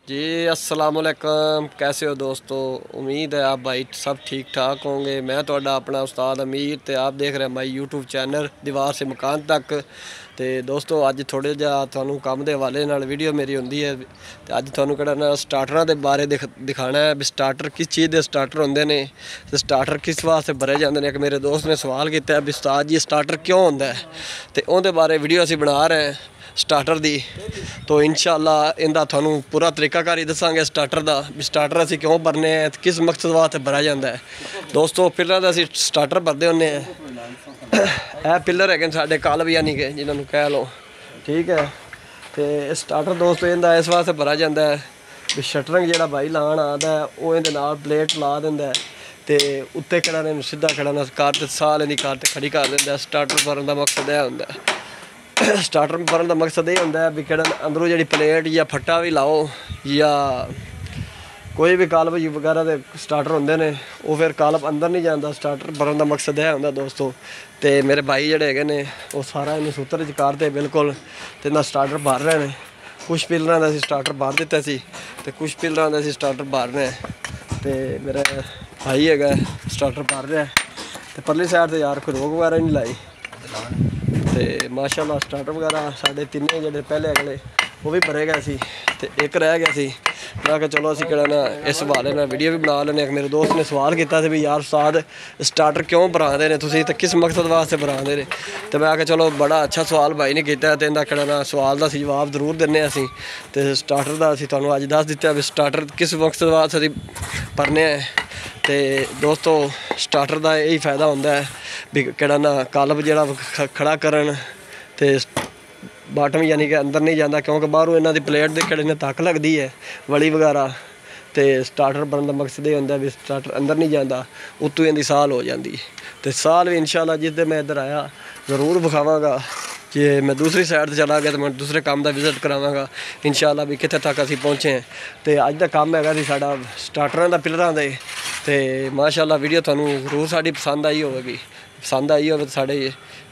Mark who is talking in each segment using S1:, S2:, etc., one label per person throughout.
S1: जी अस्सलाम वालेकुम। कैसे हो दोस्तों? उम्मीद है आप भाई सब ठीक ठाक होंगे। मैं ਤੁਹਾਡਾ अपना उस्ताद अमीर ਤੇ आप देख रहे माई यूट्यूब चैनल दीवार से मकान तक। ਤੇ ਦੋਸਤੋ ਅੱਜ ਥੋੜ੍ਹਾ ਜਿਹਾ ਤੁਹਾਨੂੰ ਕੰਮ ਦੇ ਹਵਾਲੇ ਨਾਲ ਵੀਡੀਓ ਮੇਰੀ ਹੁੰਦੀ ਹੈ ਤੇ ਅੱਜ ਤੁਹਾਨੂੰ ਕਿਹੜਾ ਨਾ ਸਟਾਰਟਰਾਂ ਦੇ ਬਾਰੇ ਦਿਖਾਣਾ ਹੈ ਵੀ ਸਟਾਰਟਰ ਕਿਸ ਚੀਜ਼ ਦੇ ਸਟਾਰਟਰ ਹੁੰਦੇ ਨੇ ਤੇ ਸਟਾਰਟਰ ਕਿਸ ਵਾਸਤੇ ਭਰੇ ਜਾਂਦੇ ਨੇ। ਇੱਕ ਮੇਰੇ ਦੋਸਤ ਨੇ ਸਵਾਲ ਕੀਤਾ ਵੀ ਉਸਤਾਦ ਜੀ ਸਟਾਰਟਰ ਕਿਉਂ ਹੁੰਦਾ ਹੈ ਤੇ ਉਹਦੇ ਬਾਰੇ ਵੀਡੀਓ ਅਸੀਂ ਬਣਾ ਰਹੇ ਹਾਂ ਸਟਾਰਟਰ ਦੀ। तो इंशाअल्लाह इनका थानू पूरा तरीकाकार ही दसांगे स्टार्टर का भी स्टार्टर असीं क्यों भरने हैं ते किस मकसद वास्ते भरा जाता है। दोस्तों पिलर का असीं स्टार्टर भरते होंगे है पिलर है साढ़े कालब यानी कि जिन्होंने कह लो ठीक है। तो स्टार्टर दोस्तों इनका इस वास्ते भरा जाता है भी शटरिंग जो भाई लाण आता है वो इहदे नाल प्लेट ला दिंदा है तो उत्ते खड़ा ने सीधा खड़ा ना कार ते साल दी कार ते खड़ी कर दिंदा। स्टार्टर भरन का मकसद यह होंदा है। स्टार्टर भरन का मकसद ये होंदा है भी कि अंदरों जी प्लेट या फट्टा भी लाओ या कोई भी कालब वगैरह के स्टार्टर होंगे ने वो फिर कालब अंदर नहीं जाता। स्टार्टर भरन का मकसद यह होंदा दोस्तों। तो मेरे भाई जोड़े है ने वो सारा इन सूत्र च करते बिल्कुल तो इन्ना स्टार्टर भर रहे हैं। कुछ पिलर का असीं स्टार्टर भर दिता सी ते कुछ पिलर का असीं स्टार्टर भर रहे हैं। तो मेरा भाई है स्टार्टर भर रहा है तो परली साइड से यार कोई रोक वगैरह नहीं लाई तो माशाअल्लाह स्टार्टर वगैरह साढ़े तिने जोड़े पहले अगले वो भी भरे गए सी तो एक रह गया सी। मैं क्या चलो असीं कहना इस हवाले नाल वीडियो भी बना लेने। मेरे दोस्त ने सवाल किया भी यार उस्ताद स्टार्टर क्यों भराते हैं तुसीं ते किस मकसद वास्ते भराते हैं। तो मैं क्या चलो बड़ा अच्छा सवाल भाई ने किया तो इनका कहना सवाल का जवाब जरूर देने असीं। तो स्टार्टर का असीं तुहानूं अज दस दिता भी स्टार्टर किस मकसद वास्ते असीं भरने हैं। तो दोस्तों स्टार्टर का यही फायदा होंदा है भी कहड़ा ना कालब जिहड़ा खड़ा करन ते बाटम यानी कि अंदर नहीं जाता क्योंकि बाहरों इन्हां दी प्लेट दे कड़े ने तक लगती है वली वगैरह। तो स्टार्टर बनने का मकसद ये होंदा भी स्टार्टर अंदर नहीं जाता उत्तों इहदी साल हो जाती। तो साल भी इंशाअल्लाह जिस दिन मैं इधर आया ज़रूर विखावांगा कि मैं दूसरी साइड से चला गया तो मैं दूसरे काम का विजिट करावांगा इंशाअल्लाह भी कित्थे तक असीं पहुँचे हैं। तो अज का काम हैगा सी साडा स्टार्टरां दा पिलरां दे। तो माशाअल्लाह वीडियो तुहानूं जरूर साडी पसंद आई होगी। पसंद आई हो तो साढ़े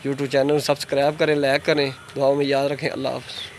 S1: यूट्यूब चैनल सब्सक्राइब करें लाइक करें दुआओं में याद रखें। अल्लाह हाफ़िज़।